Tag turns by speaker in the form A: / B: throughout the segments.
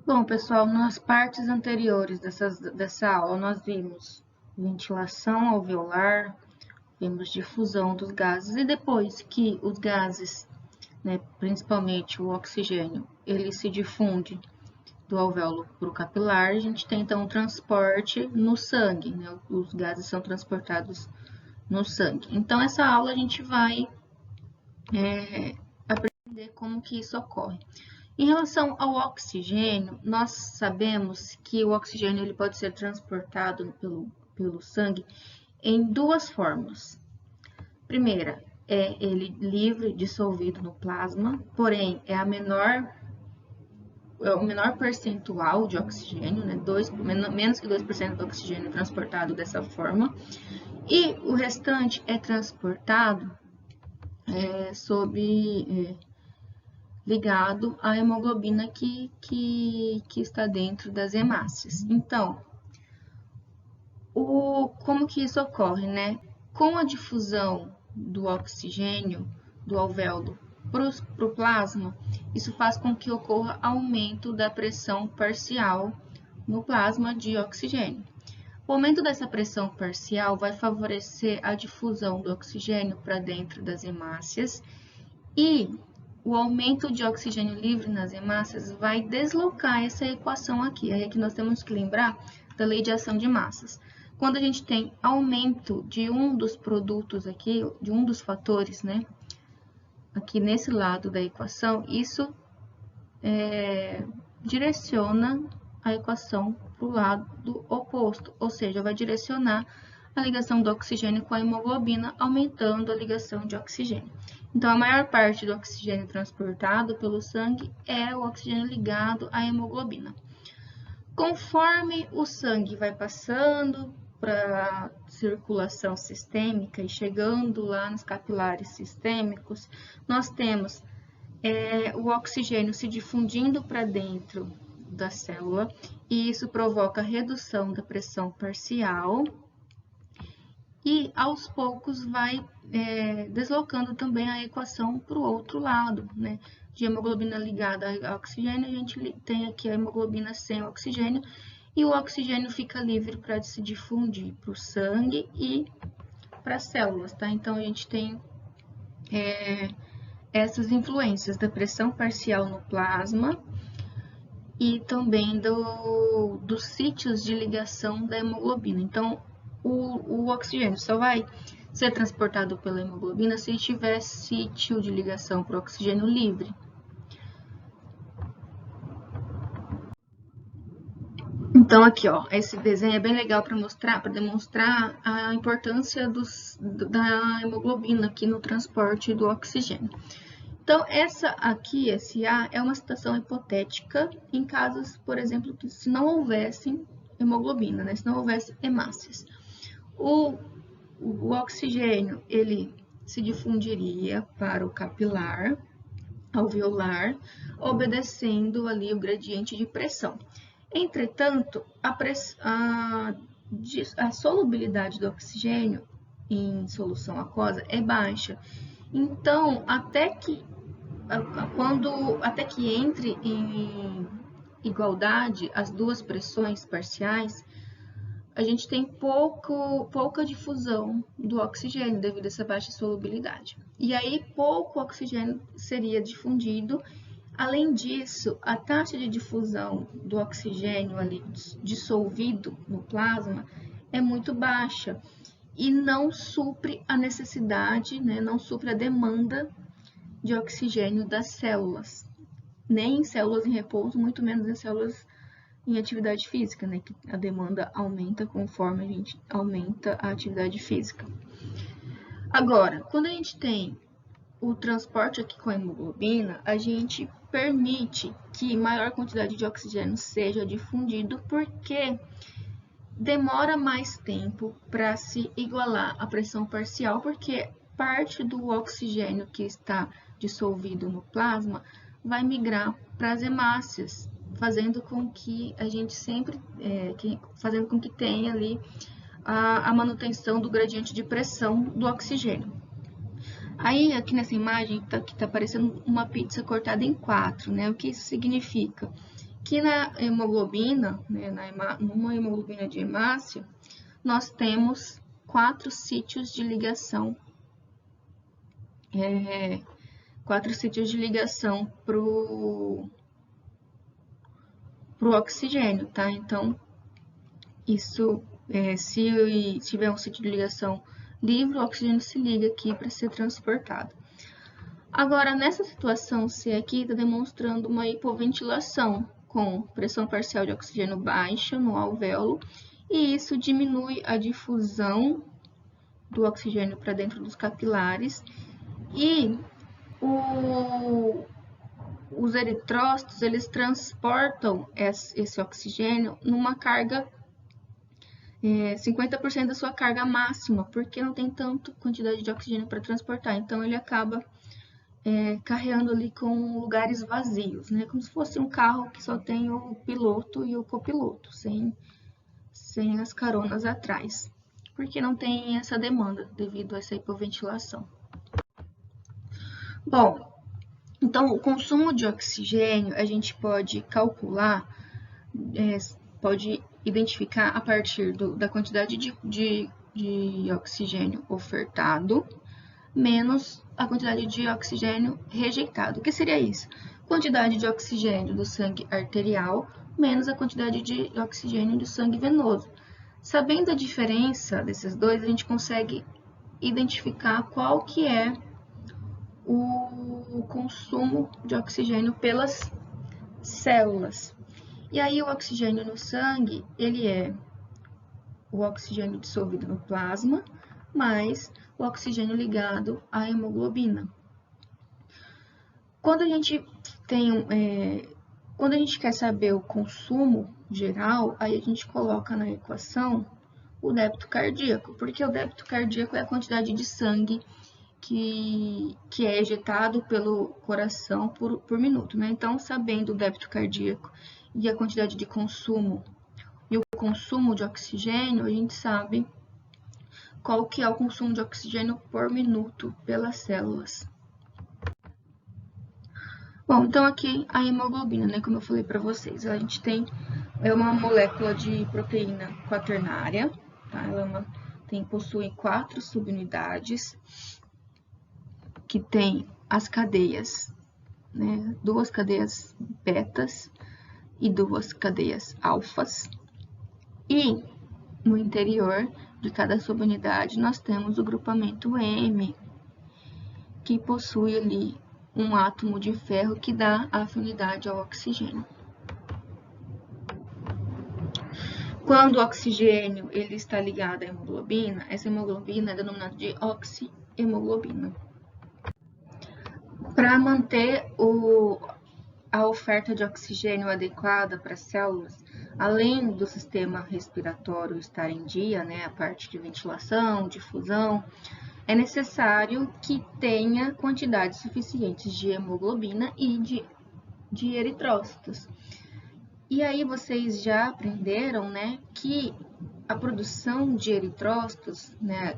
A: Bom, pessoal, nas partes anteriores dessa aula, nós vimos ventilação alveolar, vimos difusão dos gases, e depois que os gases, né, principalmente o oxigênio, ele se difunde do alvéolo para o capilar, a gente tem então o transporte no sangue, né, os gases são transportados no sangue. Então, essa aula a gente vai aprender como que isso ocorre. Em relação ao oxigênio, nós sabemos que o oxigênio ele pode ser transportado pelo sangue em duas formas. Primeira, é ele livre, dissolvido no plasma, porém é o menor percentual de oxigênio, né? Menos que 2% do oxigênio transportado dessa forma, e o restante é transportado ligado à hemoglobina que está dentro das hemácias. Então, como que isso ocorre, né? Com a difusão do oxigênio do alvéolo para o plasma, isso faz com que ocorra aumento da pressão parcial no plasma de oxigênio. O aumento dessa pressão parcial vai favorecer a difusão do oxigênio para dentro das hemácias e o aumento de oxigênio livre nas hemácias vai deslocar essa equação aqui. Aí é que nós temos que lembrar da lei de ação de massas. Quando a gente tem aumento de um dos produtos aqui, de um dos fatores, né? Aqui nesse lado da equação, isso direciona a equação para o lado oposto, ou seja, vai direcionar a ligação do oxigênio com a hemoglobina, aumentando a ligação de oxigênio. Então, a maior parte do oxigênio transportado pelo sangue é o oxigênio ligado à hemoglobina. Conforme o sangue vai passando para a circulação sistêmica e chegando lá nos capilares sistêmicos, nós temos o oxigênio se difundindo para dentro da célula e isso provoca redução da pressão parcial e aos poucos vai deslocando também a equação para o outro lado, né? De hemoglobina ligada ao oxigênio, a gente tem aqui a hemoglobina sem oxigênio e o oxigênio fica livre para se difundir para o sangue e para as células, tá? Então, a gente tem essas influências da pressão parcial no plasma e também dos sítios de ligação da hemoglobina. Então, o oxigênio só vai ser transportado pela hemoglobina se tiver sítio de ligação para o oxigênio livre. Então, aqui, ó, esse desenho é bem legal para demonstrar a importância da hemoglobina aqui no transporte do oxigênio. Então, essa aqui, esse A, é uma situação hipotética em casos, por exemplo, que se não houvesse hemoglobina, né? Se não houvesse hemácias. O oxigênio, ele se difundiria para o capilar alveolar, obedecendo ali o gradiente de pressão. Entretanto, a solubilidade do oxigênio em solução aquosa é baixa. Então, até que entre em igualdade as duas pressões parciais, a gente tem pouca difusão do oxigênio devido a essa baixa solubilidade. E aí, pouco oxigênio seria difundido. Além disso, a taxa de difusão do oxigênio ali dissolvido no plasma é muito baixa e não supre a necessidade, né, não supre a demanda de oxigênio das células, nem em células em repouso, muito menos em células em atividade física, né, que a demanda aumenta conforme a gente aumenta a atividade física. Agora, quando a gente tem o transporte aqui com a hemoglobina, a gente permite que maior quantidade de oxigênio seja difundido, porque demora mais tempo para se igualar a pressão parcial, porque parte do oxigênio que está dissolvido no plasma vai migrar para as hemácias, fazendo com que a gente sempre, fazendo com que tenha ali a manutenção do gradiente de pressão do oxigênio. Aí, aqui nessa imagem, que tá aparecendo uma pizza cortada em 4, né? O que isso significa? que na hemoglobina, né, numa hemoglobina de hemácia, nós temos 4 sítios de ligação, 4 sítios de ligação pro oxigênio, tá? Então, isso, se tiver um sítio de ligação livre, o oxigênio se liga aqui para ser transportado. Agora, nessa situação C aqui, está demonstrando uma hipoventilação com pressão parcial de oxigênio baixa no alvéolo, e isso diminui a difusão do oxigênio para dentro dos capilares, e os eritrócitos, eles transportam esse oxigênio numa carga, 50% da sua carga máxima, porque não tem tanta quantidade de oxigênio para transportar, então ele acaba carreando ali com lugares vazios, né? Como se fosse um carro que só tem o piloto e o copiloto, sem as caronas atrás, porque não tem essa demanda devido a essa hipoventilação. Bom, então o consumo de oxigênio a gente pode calcular, pode identificar a partir da quantidade de oxigênio ofertado menos a quantidade de oxigênio rejeitado. O que seria isso? Quantidade de oxigênio do sangue arterial menos a quantidade de oxigênio do sangue venoso. Sabendo a diferença desses dois, a gente consegue identificar qual que é o consumo de oxigênio pelas células. E aí o oxigênio no sangue, ele é o oxigênio dissolvido no plasma, mais o oxigênio ligado à hemoglobina. Quando a gente quer saber o consumo geral, aí a gente coloca na equação o débito cardíaco, porque o débito cardíaco é a quantidade de sangue que é ejetado pelo coração por minuto, né? Então, sabendo o débito cardíaco e a quantidade de consumo e o consumo de oxigênio, a gente sabe qual que é o consumo de oxigênio por minuto pelas células. Bom, então aqui a hemoglobina, né, como eu falei para vocês, a gente tem uma molécula de proteína quaternária, tá? Ela possui 4 subunidades, que tem as cadeias, né, 2 cadeias betas e 2 cadeias alfas, e no interior de cada subunidade nós temos o grupamento M, que possui ali um átomo de ferro que dá afinidade ao oxigênio. Quando o oxigênio ele está ligado à hemoglobina, essa hemoglobina é denominada de oxihemoglobina. Para manter a oferta de oxigênio adequada para as células, além do sistema respiratório estar em dia, né, a parte de ventilação, difusão, é necessário que tenha quantidades suficientes de hemoglobina e de eritrócitos. E aí vocês já aprenderam, né, que a produção de eritrócitos, né,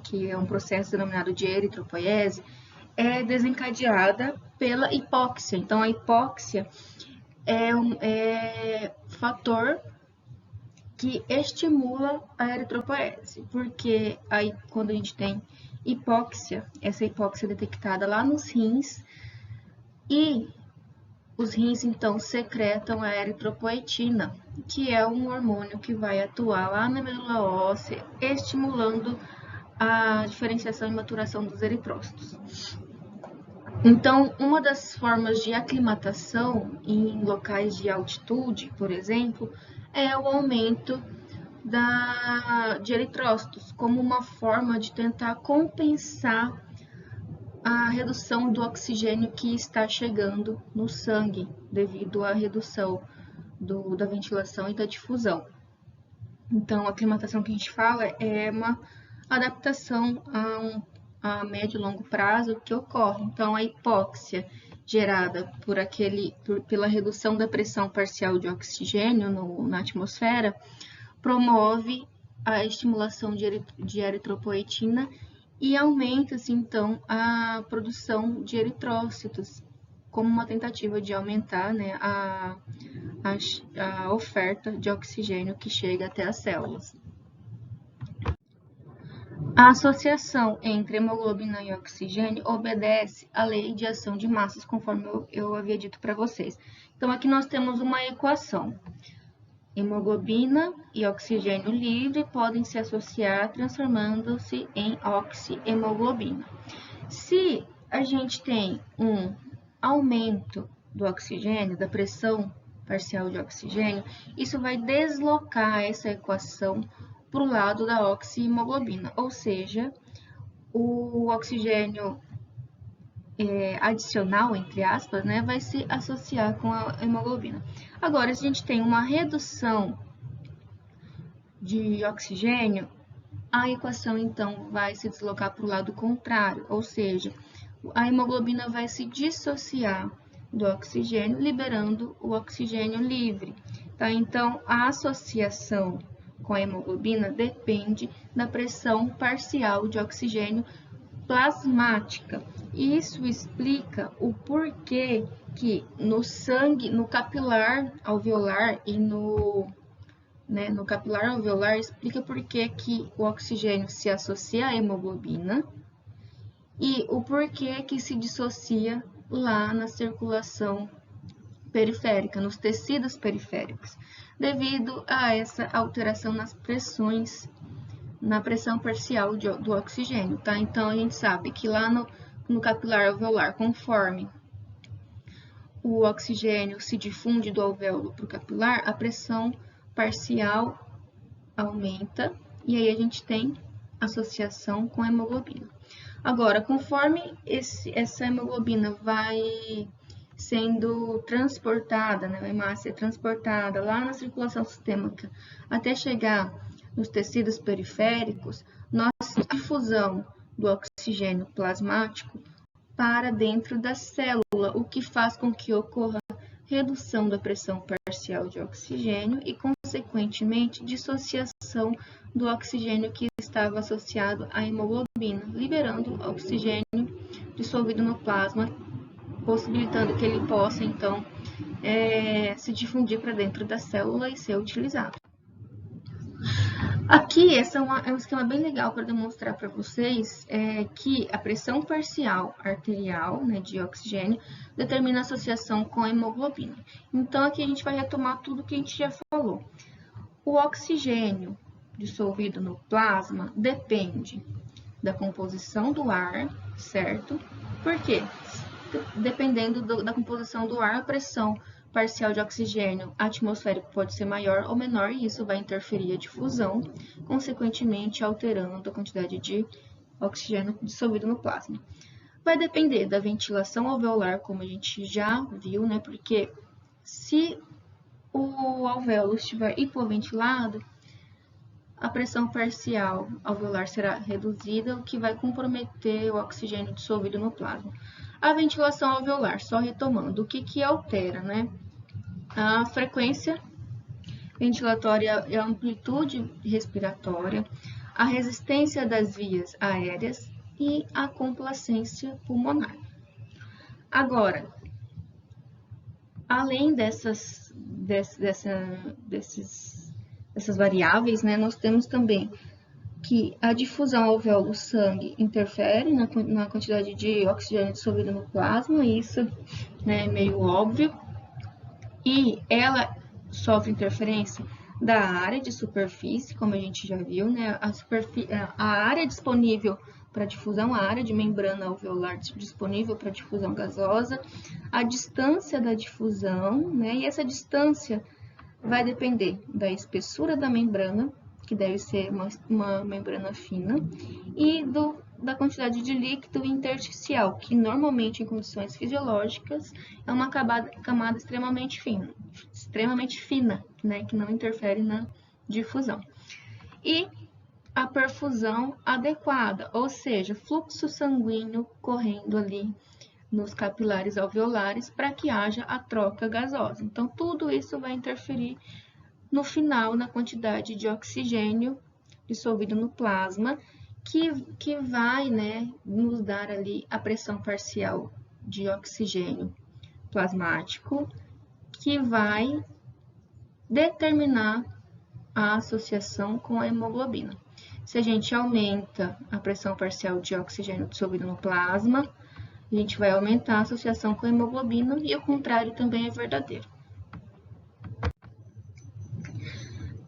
A: que é um processo denominado de eritropoiese, é desencadeada pela hipóxia. Então, a hipóxia é fator que estimula a eritropoiese, porque aí quando a gente tem hipóxia, essa hipóxia é detectada lá nos rins, e os rins então secretam a eritropoetina, que é um hormônio que vai atuar lá na medula óssea, estimulando a diferenciação e maturação dos eritrócitos. Então, uma das formas de aclimatação em locais de altitude, por exemplo, é o aumento de eritrócitos, como uma forma de tentar compensar a redução do oxigênio que está chegando no sangue, devido à redução da ventilação e da difusão. Então, a aclimatação que a gente fala é uma adaptação a médio e longo prazo que ocorre. Então, a hipóxia gerada pela redução da pressão parcial de oxigênio na atmosfera promove a estimulação de eritropoetina e aumenta-se, então, a produção de eritrócitos. como uma tentativa de aumentar, né, a oferta de oxigênio que chega até as células. A associação entre hemoglobina e oxigênio obedece à lei de ação de massas, conforme eu havia dito para vocês. Então, aqui nós temos uma equação. Hemoglobina e oxigênio livre podem se associar, transformando-se em oxihemoglobina. Se a gente tem um aumento do oxigênio, da pressão parcial de oxigênio, isso vai deslocar essa equação para o lado da oxihemoglobina, ou seja, o oxigênio adicional, entre aspas, né, vai se associar com a hemoglobina. Agora, se a gente tem uma redução de oxigênio, a equação, então, vai se deslocar para o lado contrário, ou seja, a hemoglobina vai se dissociar do oxigênio, liberando o oxigênio livre. Tá? Então, a associação com a hemoglobina depende da pressão parcial de oxigênio plasmática. Isso explica o porquê que no sangue, no capilar alveolar e no capilar alveolar, explica por que o oxigênio se associa à hemoglobina e o porquê que se dissocia lá na circulação periférica, nos tecidos periféricos, devido a essa alteração nas pressões, na pressão parcial do oxigênio, tá? Então, a gente sabe que lá no capilar alveolar, conforme o oxigênio se difunde do alvéolo para o capilar, a pressão parcial aumenta e aí a gente tem associação com a hemoglobina. Agora, conforme essa hemoglobina vai sendo transportada, né, vai ser transportada lá na circulação sistêmica até chegar nos tecidos periféricos, nossa difusão do oxigênio plasmático para dentro da célula, o que faz com que ocorra redução da pressão parcial de oxigênio e, consequentemente, dissociação do oxigênio que estava associado à hemoglobina, liberando o oxigênio dissolvido no plasma, possibilitando que ele possa, então, se difundir para dentro da célula e ser utilizado. Aqui, esse é um esquema bem legal para demonstrar para vocês que a pressão parcial arterial, né, de oxigênio determina a associação com a hemoglobina. Então, aqui a gente vai retomar tudo que a gente já falou. O oxigênio dissolvido no plasma depende da composição do ar, certo? Por quê? Dependendo da composição do ar, a pressão parcial de oxigênio atmosférico pode ser maior ou menor, e isso vai interferir a difusão, consequentemente alterando a quantidade de oxigênio dissolvido no plasma. Vai depender da ventilação alveolar, como a gente já viu, né? Porque se o alvéolo estiver hipoventilado, a pressão parcial alveolar será reduzida, o que vai comprometer o oxigênio dissolvido no plasma. A ventilação alveolar, só retomando, o que altera, né? A frequência ventilatória e a amplitude respiratória, a resistência das vias aéreas e a complacência pulmonar. Agora, além dessas variáveis, né, nós temos também que a difusão alvéolo-sangue interfere na quantidade de oxigênio dissolvido no plasma, isso, né, é meio óbvio, e ela sofre interferência da área de superfície, como a gente já viu, né, a área disponível para difusão, a área de membrana alveolar disponível para difusão gasosa, a distância da difusão, né, e essa distância vai depender da espessura da membrana, que deve ser uma membrana fina, e da quantidade de líquido intersticial, que normalmente em condições fisiológicas é uma camada extremamente fina, né, que não interfere na difusão. E a perfusão adequada, ou seja, fluxo sanguíneo correndo ali nos capilares alveolares para que haja a troca gasosa. Então, tudo isso vai interferir no final na quantidade de oxigênio dissolvido no plasma, que vai, né, nos dar ali a pressão parcial de oxigênio plasmático que vai determinar a associação com a hemoglobina. Se a gente aumenta a pressão parcial de oxigênio dissolvido no plasma, a gente vai aumentar a associação com a hemoglobina e o contrário também é verdadeiro.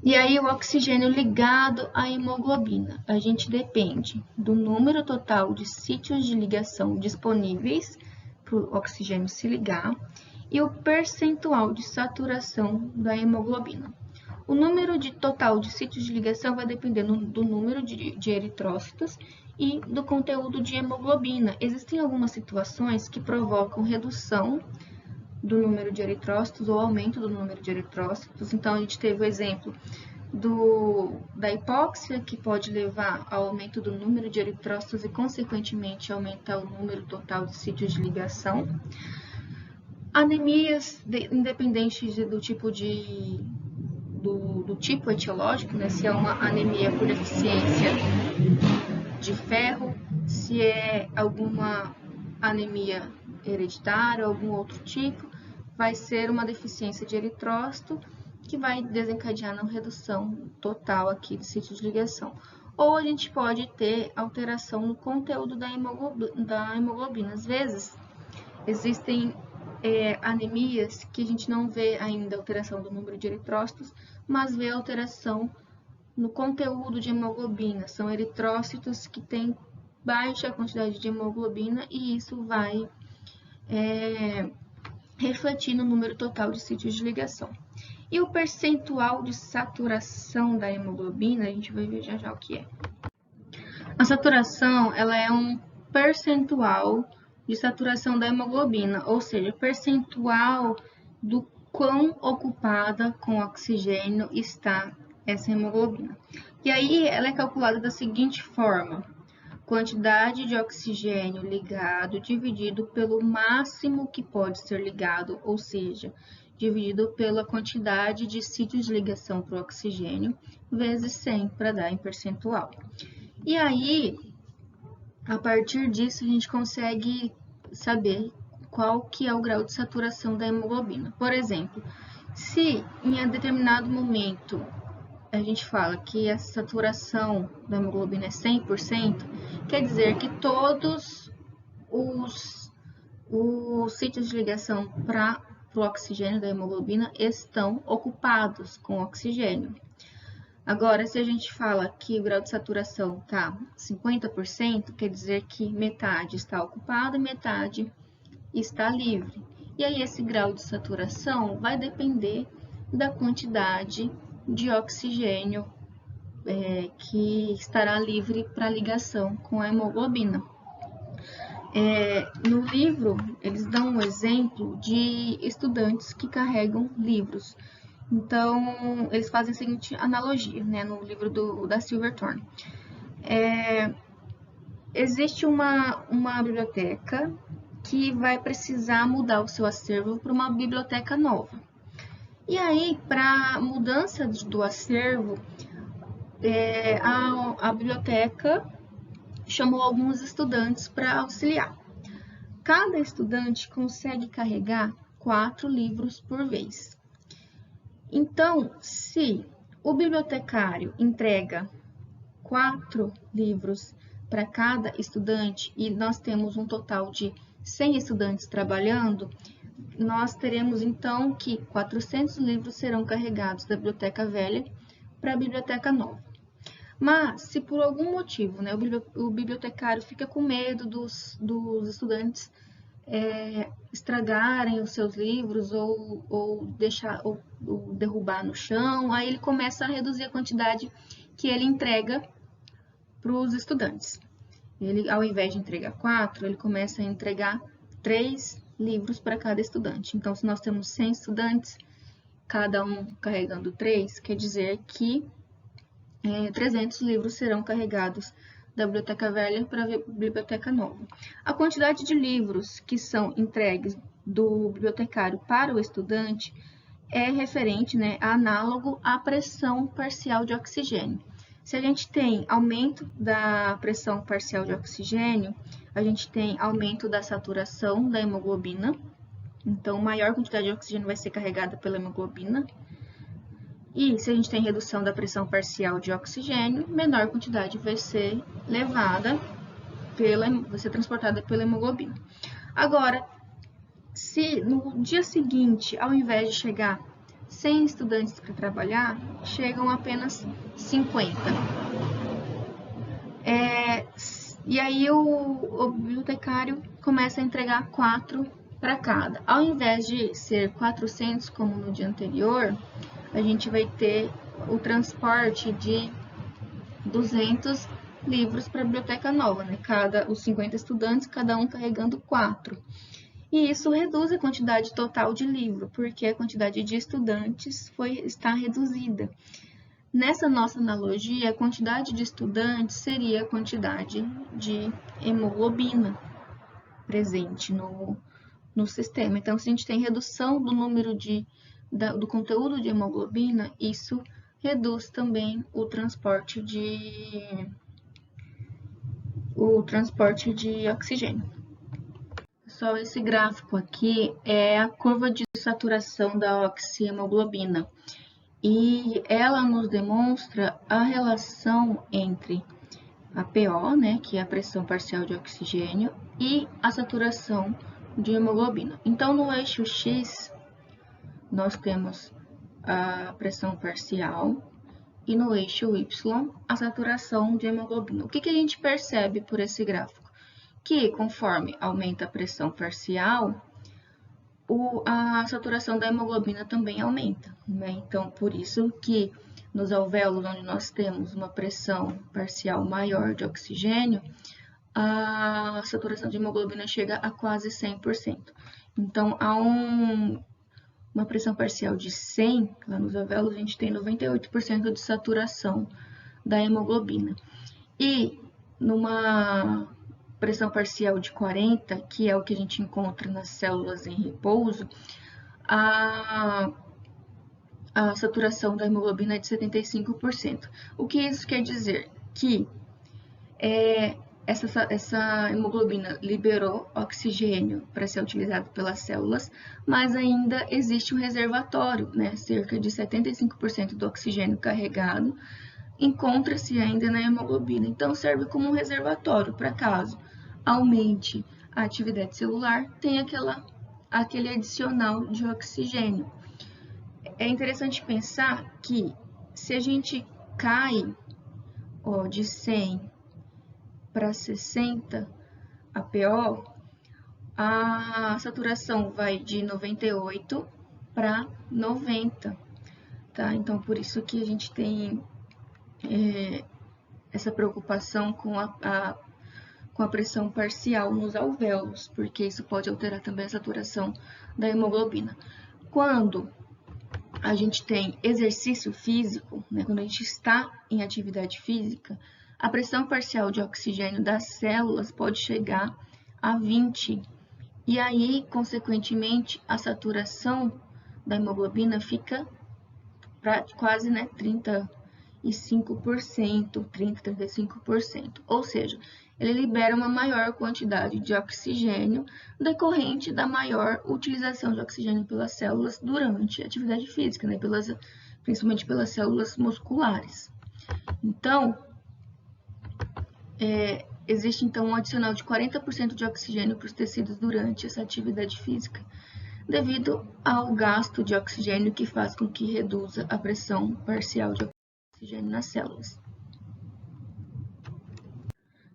A: E aí, o oxigênio ligado à hemoglobina. A gente depende do número total de sítios de ligação disponíveis para o oxigênio se ligar e o percentual de saturação da hemoglobina. O número total de sítios de ligação vai depender do número de eritrócitos e do conteúdo de hemoglobina. Existem algumas situações que provocam redução do número de eritrócitos ou aumento do número de eritrócitos. Então, a gente teve o exemplo da hipóxia, que pode levar ao aumento do número de eritrócitos e, consequentemente, aumentar o número total de sítios de ligação. Anemias, independentes do tipo do tipo etiológico, né? Se é uma anemia por deficiência de ferro, se é alguma anemia hereditária ou algum outro tipo, vai ser uma deficiência de eritrócito que vai desencadear na redução total aqui de sítio de ligação. Ou a gente pode ter alteração no conteúdo da hemoglobina. Às vezes, existem anemias que a gente não vê ainda alteração do número de eritrócitos, mas vê alteração no conteúdo de hemoglobina. São eritrócitos que têm baixa quantidade de hemoglobina e isso vai refletir no número total de sítios de ligação. E o percentual de saturação da hemoglobina, a gente vai ver já o que é. A saturação, ela é um percentual de saturação da hemoglobina, ou seja, percentual do quão ocupada com oxigênio está essa hemoglobina. E aí ela é calculada da seguinte forma: quantidade de oxigênio ligado dividido pelo máximo que pode ser ligado, ou seja, dividido pela quantidade de sítios de ligação para o oxigênio, vezes 100 para dar em percentual. E aí, a partir disso, a gente consegue saber qual que é o grau de saturação da hemoglobina. Por exemplo, se em determinado momento a gente fala que a saturação da hemoglobina é 100%, quer dizer que todos os sítios de ligação para o oxigênio da hemoglobina estão ocupados com oxigênio. Agora, se a gente fala que o grau de saturação está 50%, quer dizer que metade está ocupada e metade está livre. E aí, esse grau de saturação vai depender da quantidade de oxigênio que estará livre para ligação com a hemoglobina. No livro, eles dão um exemplo de estudantes que carregam livros. Então, eles fazem a seguinte analogia, né, no livro da Silverthorne. Existe uma biblioteca que vai precisar mudar o seu acervo para uma biblioteca nova. E aí, para a mudança do acervo, a biblioteca chamou alguns estudantes para auxiliar. Cada estudante consegue carregar 4 livros por vez. Então, se o bibliotecário entrega 4 livros para cada estudante e nós temos um total de 100 estudantes trabalhando, nós teremos então que 400 livros serão carregados da biblioteca velha para a biblioteca nova. Mas, se por algum motivo, né, o bibliotecário fica com medo dos estudantes estragarem os seus livros ou derrubar no chão, aí ele começa a reduzir a quantidade que ele entrega para os estudantes. Ele, ao invés de entregar 4, ele começa a entregar 3 livros para cada estudante. Então, se nós temos 100 estudantes, cada um carregando 3, quer dizer que 300 livros serão carregados da biblioteca velha para a biblioteca nova. A quantidade de livros que são entregues do bibliotecário para o estudante é referente, né, análogo à pressão parcial de oxigênio. Se a gente tem aumento da pressão parcial de oxigênio, a gente tem aumento da saturação da hemoglobina Então, maior quantidade de oxigênio vai ser carregada pela hemoglobina. E se a gente tem redução da pressão parcial de oxigênio, menor quantidade vai ser transportada pela hemoglobina. Agora, se no dia seguinte, ao invés de chegar 100 estudantes para trabalhar, chegam apenas 50. E aí o bibliotecário começa a entregar 4 para cada. Ao invés de ser 400 como no dia anterior, a gente vai ter o transporte de 200 livros para a biblioteca nova, né? Os 50 estudantes, cada um carregando 4. E isso reduz a quantidade total de livro, porque a quantidade de estudantes está reduzida. Nessa nossa analogia, a quantidade de estudantes seria a quantidade de hemoglobina presente no sistema. Então, se a gente tem redução do número do conteúdo de hemoglobina, isso reduz também o transporte de oxigênio. Pessoal, esse gráfico aqui é a curva de saturação da oxihemoglobina. E ela nos demonstra a relação entre a PO, né, que é a pressão parcial de oxigênio, e a saturação de hemoglobina. Então, no eixo X, nós temos a pressão parcial e no eixo Y, a saturação de hemoglobina. O que a gente percebe por esse gráfico? Que conforme aumenta a pressão parcial, a saturação da hemoglobina também aumenta, né? Então, por isso que nos alvéolos, onde nós temos uma pressão parcial maior de oxigênio, a saturação de hemoglobina chega a quase 100%. Então, uma pressão parcial de 100, lá nos alvéolos, a gente tem 98% de saturação da hemoglobina. E numa pressão parcial de 40, que é o que a gente encontra nas células em repouso, a saturação da hemoglobina é de 75%. O que isso quer dizer? Que essa hemoglobina liberou oxigênio para ser utilizado pelas células, mas ainda existe um reservatório, né? Cerca de 75% do oxigênio carregado encontra-se ainda na hemoglobina. Então, serve como um reservatório para caso aumente a atividade celular, tem aquele adicional de oxigênio. É interessante pensar que se a gente cai de 100 para 60 APO, a saturação vai de 98 para 90, tá? Então, por isso que a gente tem essa preocupação com a pressão parcial nos alvéolos, porque isso pode alterar também a saturação da hemoglobina. Quando a gente tem exercício físico, né, quando a gente está em atividade física, a pressão parcial de oxigênio das células pode chegar a 20. E aí, consequentemente, a saturação da hemoglobina fica quase 35%, 35%. Ou seja, ele libera uma maior quantidade de oxigênio decorrente da maior utilização de oxigênio pelas células durante a atividade física, né? Principalmente pelas células musculares. Então, existe então um adicional de 40% de oxigênio para os tecidos durante essa atividade física, devido ao gasto de oxigênio que faz com que reduza a pressão parcial de oxigênio nas células.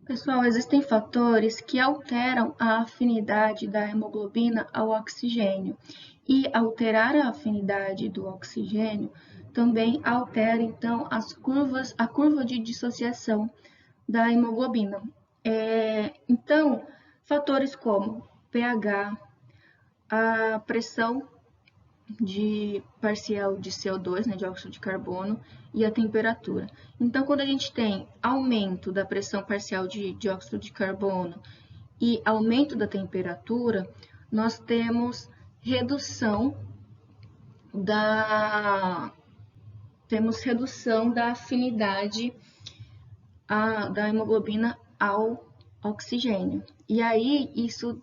A: Pessoal, existem fatores que alteram a afinidade da hemoglobina ao oxigênio, e alterar a afinidade do oxigênio também altera então a curva de dissociação da hemoglobina. Então, fatores como pH, a pressão parcial de CO2, né, de óxido de carbono, e a temperatura. Então, quando a gente tem aumento da pressão parcial de dióxido de carbono e aumento da temperatura, nós temos redução da afinidade da hemoglobina ao oxigênio. E aí, isso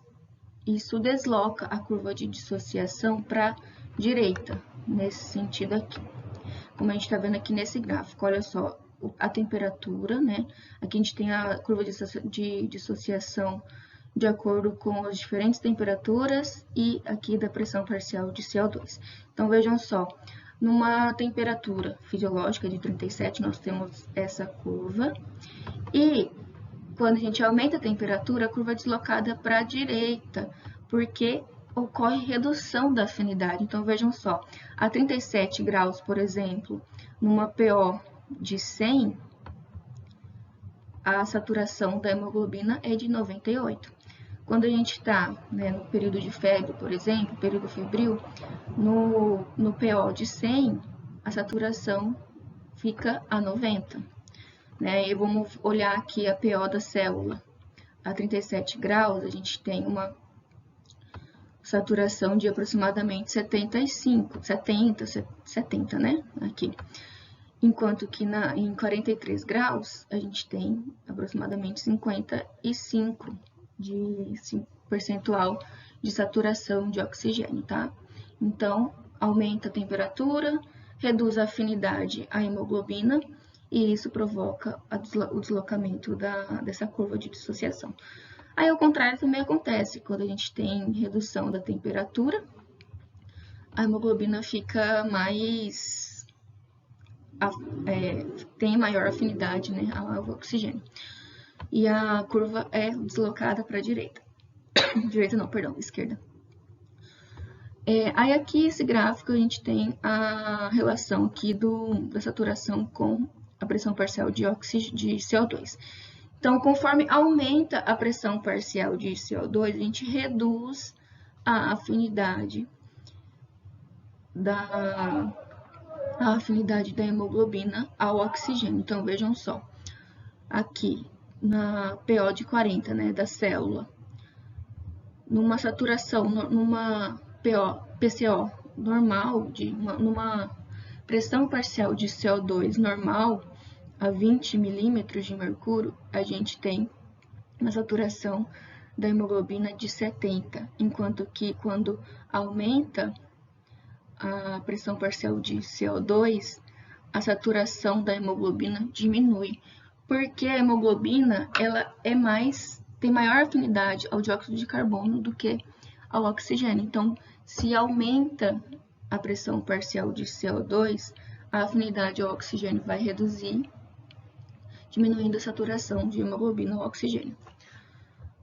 A: isso desloca a curva de dissociação para a direita, nesse sentido aqui. Como a gente está vendo aqui nesse gráfico, olha só, a temperatura, né? Aqui a gente tem a curva de dissociação de acordo com as diferentes temperaturas e aqui da pressão parcial de CO2. Então, vejam só, numa temperatura fisiológica de 37, nós temos essa curva, e quando a gente aumenta a temperatura, a curva é deslocada para a direita, porque ocorre redução da afinidade. Então, vejam só, a 37 graus, por exemplo, numa PO de 100, a saturação da hemoglobina é de 98. Quando a gente está, né, no período de febre, por exemplo, período febril, no PO de 100, a saturação fica a 90. Né? E vamos olhar aqui a PO da célula. A 37 graus, a gente tem uma saturação de aproximadamente 70, né? Aqui. Enquanto que em 43 graus, a gente tem aproximadamente 55 de percentual de saturação de oxigênio, tá? Então, aumenta a temperatura, reduz a afinidade à hemoglobina e isso provoca o deslocamento dessa curva de dissociação. Aí, ao contrário, também acontece. Quando a gente tem redução da temperatura, a hemoglobina fica mais... tem maior afinidade, né, ao oxigênio. E a curva é deslocada para a direita. Direita não, perdão, esquerda. Aí aqui, esse gráfico, a gente tem a relação aqui da saturação com a pressão parcial de CO2. Então, conforme aumenta a pressão parcial de CO2, a gente reduz a afinidade da hemoglobina ao oxigênio. Então, vejam só, aqui na PO de 40, né, da célula, numa saturação, numa PCO normal, numa pressão parcial de CO2 normal, a 20 milímetros de mercúrio, a gente tem uma saturação da hemoglobina de 70, enquanto que quando aumenta a pressão parcial de CO2, a saturação da hemoglobina diminui, porque a hemoglobina ela tem maior afinidade ao dióxido de carbono do que ao oxigênio. Então, se aumenta a pressão parcial de CO2, a afinidade ao oxigênio vai reduzir, diminuindo a saturação de hemoglobina ao oxigênio.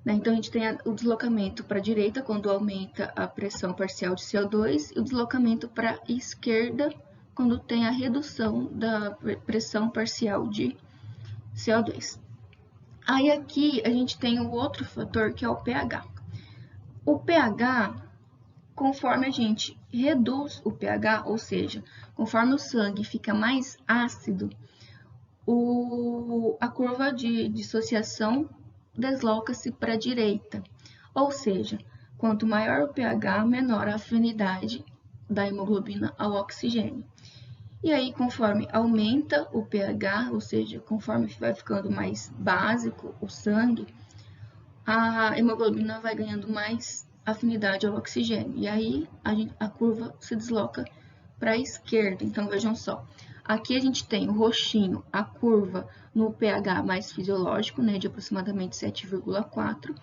A: Então, a gente tem o deslocamento para a direita quando aumenta a pressão parcial de CO2 e o deslocamento para a esquerda quando tem a redução da pressão parcial de CO2. Aí aqui a gente tem o outro fator que é o pH. O pH, conforme a gente reduz o pH, ou seja, conforme o sangue fica mais ácido, a curva de dissociação desloca-se para a direita. Ou seja, quanto maior o pH, menor a afinidade da hemoglobina ao oxigênio. E aí, conforme aumenta o pH, ou seja, conforme vai ficando mais básico o sangue, a hemoglobina vai ganhando mais afinidade ao oxigênio. E aí, a curva se desloca para a esquerda. Então, vejam só. Aqui a gente tem o roxinho, a curva no pH mais fisiológico, né, de aproximadamente 7,4.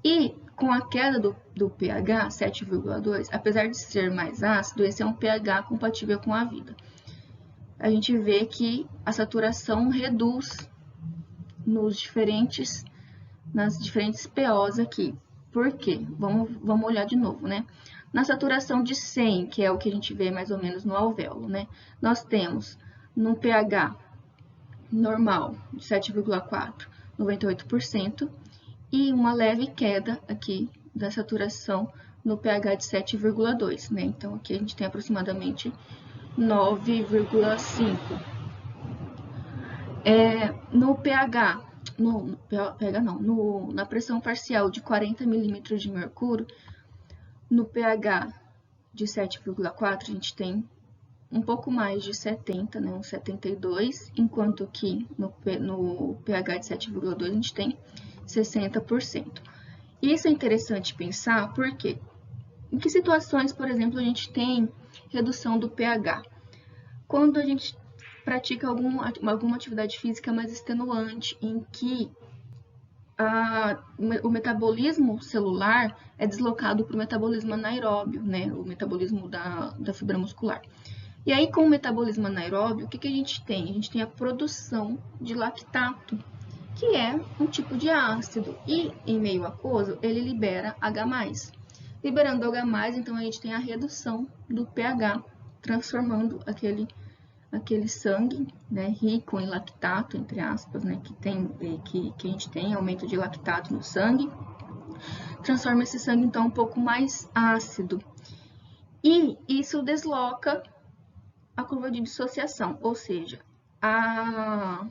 A: E com a queda do pH, 7,2, apesar de ser mais ácido, esse é um pH compatível com a vida. A gente vê que a saturação reduz nas diferentes POs aqui. Por quê? Vamos olhar de novo, né? Na saturação de 100, que é o que a gente vê mais ou menos no alvéolo, né? Nós temos no pH normal de 7,4, 98%, e uma leve queda aqui da saturação no pH de 7,2, né? Então, aqui a gente tem aproximadamente 9,5. No pH, na pressão parcial de 40 milímetros de mercúrio, no pH de 7,4, a gente tem um pouco mais de 70, né, uns 72, enquanto que no pH de 7,2 a gente tem 60%. Isso é interessante pensar porque em que situações, por exemplo, a gente tem redução do pH? Quando a gente pratica alguma atividade física mais extenuante, em que o metabolismo celular é deslocado para o metabolismo anaeróbio, né? O metabolismo da fibra muscular. E aí, com o metabolismo anaeróbio, o que a gente tem? A gente tem a produção de lactato, que é um tipo de ácido. E em meio aquoso, ele libera H+. Liberando H+, então a gente tem a redução do pH, transformando aquele sangue, né, rico em lactato, entre aspas, né, que a gente tem aumento de lactato no sangue, transforma esse sangue então um pouco mais ácido. E isso desloca a curva de dissociação, ou seja, a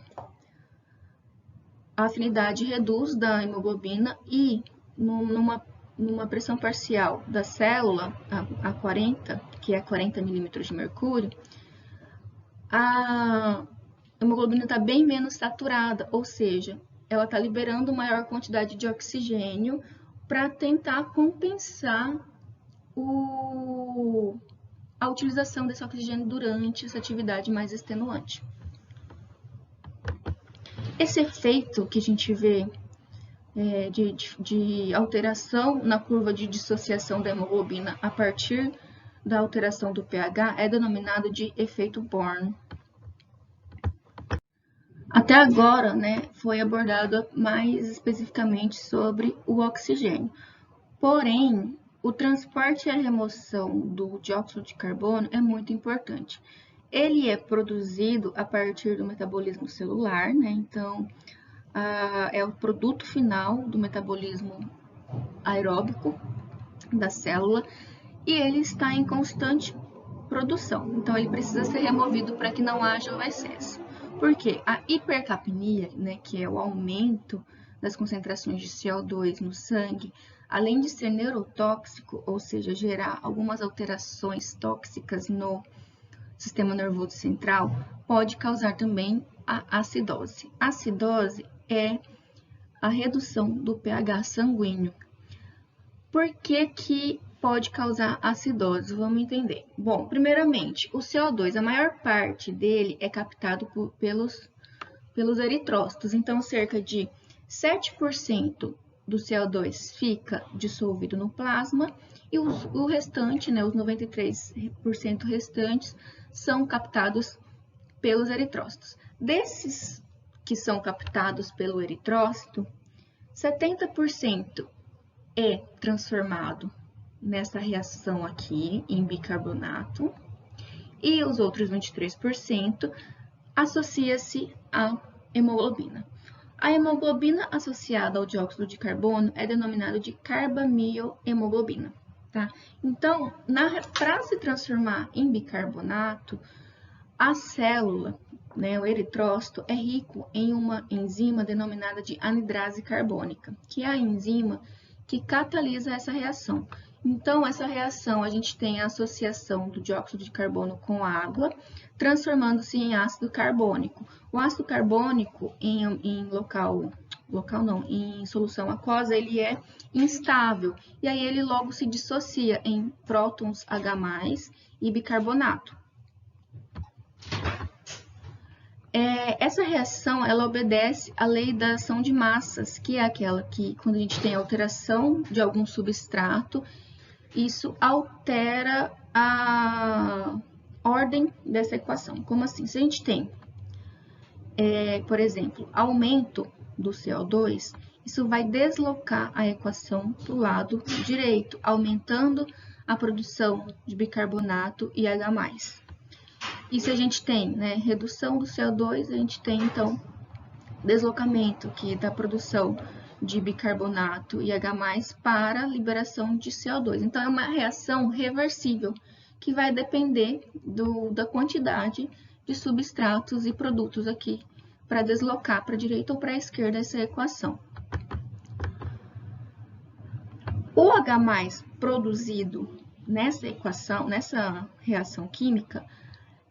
A: afinidade reduz da hemoglobina e numa pressão parcial da célula, a 40, que é 40 milímetros de mercúrio, a hemoglobina está bem menos saturada, ou seja, ela está liberando maior quantidade de oxigênio para tentar compensar a utilização desse oxigênio durante essa atividade mais extenuante. Esse efeito que a gente vê de alteração na curva de dissociação da hemoglobina a partir da alteração do pH é denominado de efeito Born. Até agora, né, foi abordado mais especificamente sobre o oxigênio. Porém, o transporte e a remoção do dióxido de carbono é muito importante. Ele é produzido a partir do metabolismo celular, né? Então, é o produto final do metabolismo aeróbico da célula e ele está em constante produção. Então, ele precisa ser removido para que não haja o excesso. Porque a hipercapnia, né, que é o aumento das concentrações de CO2 no sangue, além de ser neurotóxico, ou seja, gerar algumas alterações tóxicas no sistema nervoso central, pode causar também a acidose. A acidose é a redução do pH sanguíneo. Por que pode causar acidose? Vamos entender. Bom, primeiramente, o CO2, a maior parte dele é captado pelos eritrócitos. Então, cerca de 7% do CO2 fica dissolvido no plasma e o restante, né, os 93% restantes, são captados pelos eritrócitos. Desses que são captados pelo eritrócito, 70% é transformado nessa reação aqui em bicarbonato e os outros 23% associa-se à hemoglobina. A hemoglobina associada ao dióxido de carbono é denominada de carbamiohemoglobina, tá? Então, para se transformar em bicarbonato, a célula, né, o eritrócito, é rico em uma enzima denominada de anidrase carbônica, que é a enzima que catalisa essa reação. Então, essa reação, a gente tem a associação do dióxido de carbono com água, transformando-se em ácido carbônico. O ácido carbônico, em solução aquosa, ele é instável, e aí ele logo se dissocia em prótons H+, e bicarbonato. Essa reação, ela obedece à lei da ação de massas, que é aquela que, quando a gente tem alteração de algum substrato, isso altera a ordem dessa equação. Como assim? Se a gente tem, por exemplo, aumento do CO2, isso vai deslocar a equação para o lado direito, aumentando a produção de bicarbonato e H+. E se a gente tem, né, redução do CO2, a gente tem, então, deslocamento da produção de bicarbonato e H+, para liberação de CO2. Então, é uma reação reversível, que vai depender da quantidade de substratos e produtos aqui, para deslocar para a direita ou para a esquerda essa equação. O H+ produzido nessa equação, nessa reação química,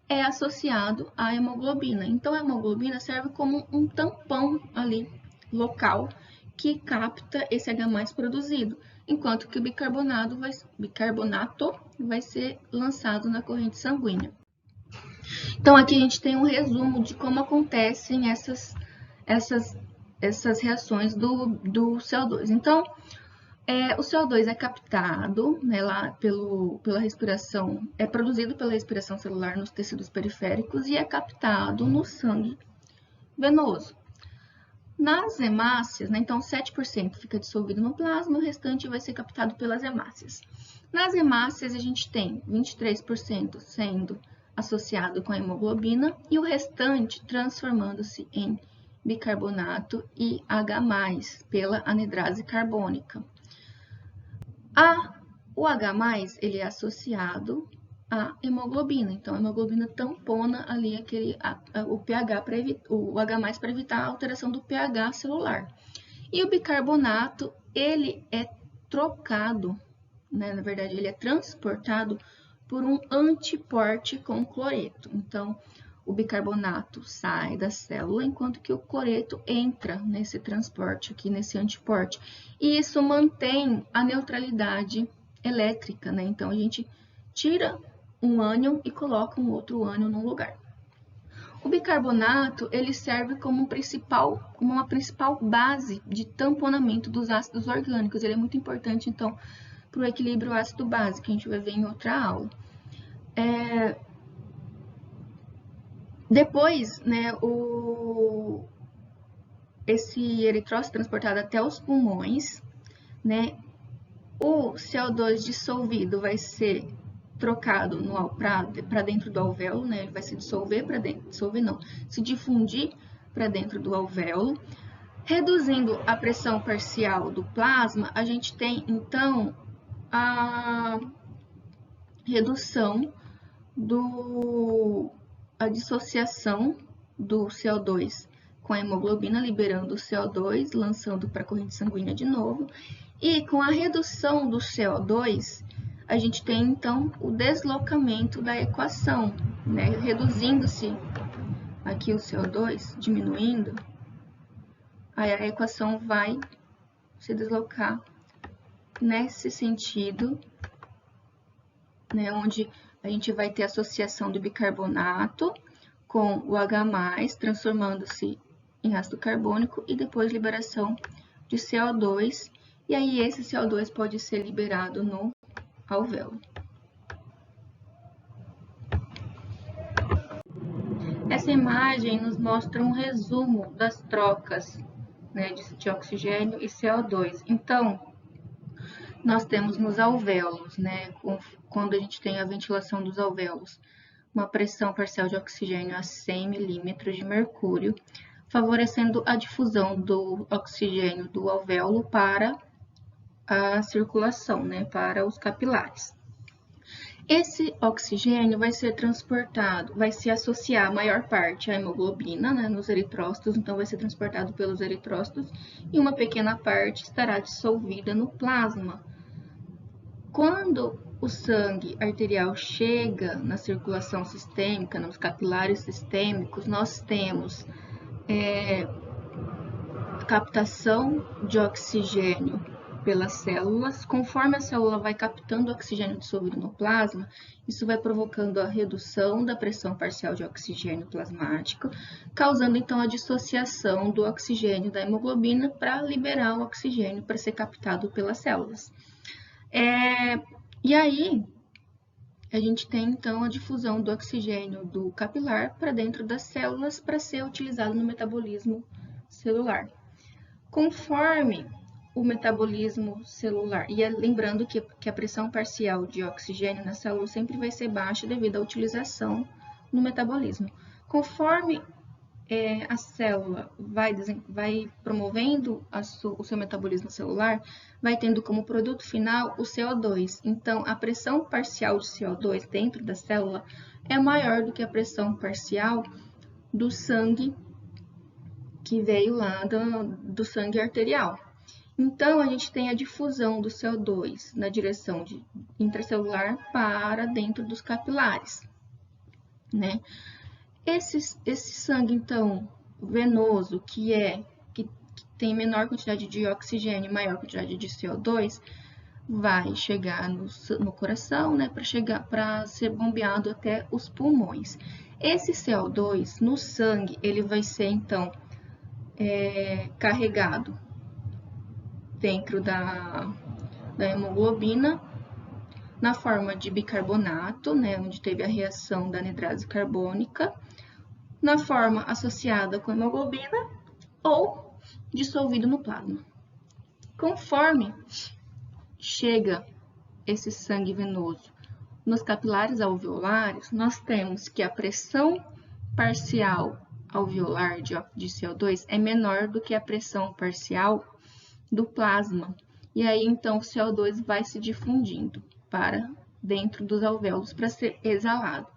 A: é associado à hemoglobina. Então, a hemoglobina serve como um tampão ali, local, que capta esse H+ produzido, enquanto que o bicarbonato vai ser lançado na corrente sanguínea. Então, aqui a gente tem um resumo de como acontecem essas reações do CO2. Então, o CO2 é captado, né, lá pela respiração, é produzido pela respiração celular nos tecidos periféricos e é captado no sangue venoso. Nas hemácias, né, então 7% fica dissolvido no plasma, o restante vai ser captado pelas hemácias. Nas hemácias, a gente tem 23% sendo associado com a hemoglobina e o restante transformando-se em bicarbonato e H+, pela anidrase carbônica. O H+, ele é associado à hemoglobina, então a hemoglobina tampona ali o pH o H+ para evitar a alteração do pH celular. E o bicarbonato, ele é trocado, né, na verdade, ele é transportado por um antiporte com cloreto. Então, o bicarbonato sai da célula, enquanto que o cloreto entra nesse transporte aqui, nesse antiporte. E isso mantém a neutralidade elétrica, né? Então, a gente tira um ânion e coloca um outro ânion no lugar. O bicarbonato, ele serve como uma principal base de tamponamento dos ácidos orgânicos. Ele é muito importante, então, para o equilíbrio ácido-base, que a gente vai ver em outra aula. Depois, né, esse eritrócito transportado até os pulmões, né, o CO2 dissolvido vai ser trocado para dentro do alvéolo, né, ele vai se dissolver para dentro, se difundir para dentro do alvéolo. Reduzindo a pressão parcial do plasma, a gente tem, então, a redução a dissociação do CO2 com a hemoglobina, liberando o CO2, lançando para a corrente sanguínea de novo. E com a redução do CO2, a gente tem, então, o deslocamento da equação, né? Reduzindo-se aqui o CO2, diminuindo, aí a equação vai se deslocar nesse sentido, né? Onde a gente vai ter associação do bicarbonato com o H+, transformando-se em ácido carbônico e depois liberação de CO2. E aí esse CO2 pode ser liberado no alvéolo. Essa imagem nos mostra um resumo das trocas, né, de oxigênio e CO2. Então, nós temos nos alvéolos, né, quando a gente tem a ventilação dos alvéolos, uma pressão parcial de oxigênio a 100 milímetros de mercúrio, favorecendo a difusão do oxigênio do alvéolo para a circulação, né, para os capilares. Esse oxigênio vai ser transportado, vai se associar a maior parte à hemoglobina, né, nos eritrócitos, então vai ser transportado pelos eritrócitos, e uma pequena parte estará dissolvida no plasma. Quando o sangue arterial chega na circulação sistêmica, nos capilares sistêmicos, nós temos captação de oxigênio pelas células. Conforme a célula vai captando oxigênio dissolvido no plasma, isso vai provocando a redução da pressão parcial de oxigênio plasmático, causando então a dissociação do oxigênio da hemoglobina para liberar o oxigênio para ser captado pelas células. E aí, a gente tem então a difusão do oxigênio do capilar para dentro das células para ser utilizado no metabolismo celular. Conforme o metabolismo celular, e lembrando que a pressão parcial de oxigênio na célula sempre vai ser baixa devido à utilização no metabolismo. Conforme a célula vai promovendo o seu metabolismo celular, vai tendo como produto final o CO2. Então, a pressão parcial de CO2 dentro da célula é maior do que a pressão parcial do sangue que veio lá do sangue arterial. Então, a gente tem a difusão do CO2 na direção intracelular para dentro dos capilares, né? Esse sangue, então, venoso, que tem menor quantidade de oxigênio e maior quantidade de CO2, vai chegar no coração, né, para ser bombeado até os pulmões. Esse CO2 no sangue, ele vai ser então carregado dentro da hemoglobina na forma de bicarbonato, né, onde teve a reação da anidrase carbônica, na forma associada com a hemoglobina ou dissolvido no plasma. Conforme chega esse sangue venoso nos capilares alveolares, nós temos que a pressão parcial alveolar de CO2 é menor do que a pressão parcial do plasma. E aí, então, o CO2 vai se difundindo para dentro dos alvéolos para ser exalado.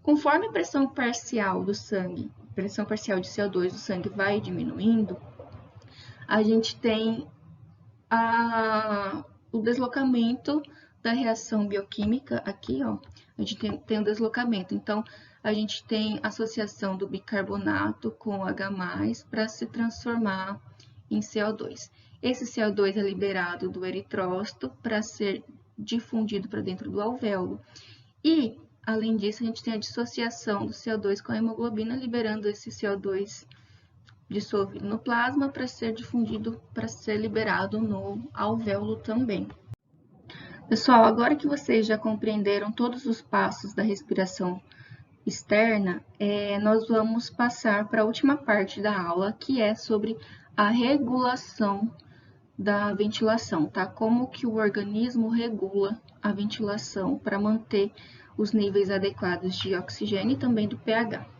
A: Conforme a pressão parcial do sangue, pressão parcial de CO2 do sangue vai diminuindo, a gente tem o deslocamento da reação bioquímica aqui, ó. A gente tem o deslocamento. Então, a gente tem associação do bicarbonato com H+, para se transformar em CO2. Esse CO2 é liberado do eritrócito para ser difundido para dentro do alvéolo. E, além disso, a gente tem a dissociação do CO2 com a hemoglobina, liberando esse CO2 dissolvido no plasma para ser difundido, para ser liberado no alvéolo também. Pessoal, agora que vocês já compreenderam todos os passos da respiração externa, nós vamos passar para a última parte da aula, que é sobre a regulação da ventilação, tá? Como que o organismo regula a ventilação para manter os níveis adequados de oxigênio e também do pH.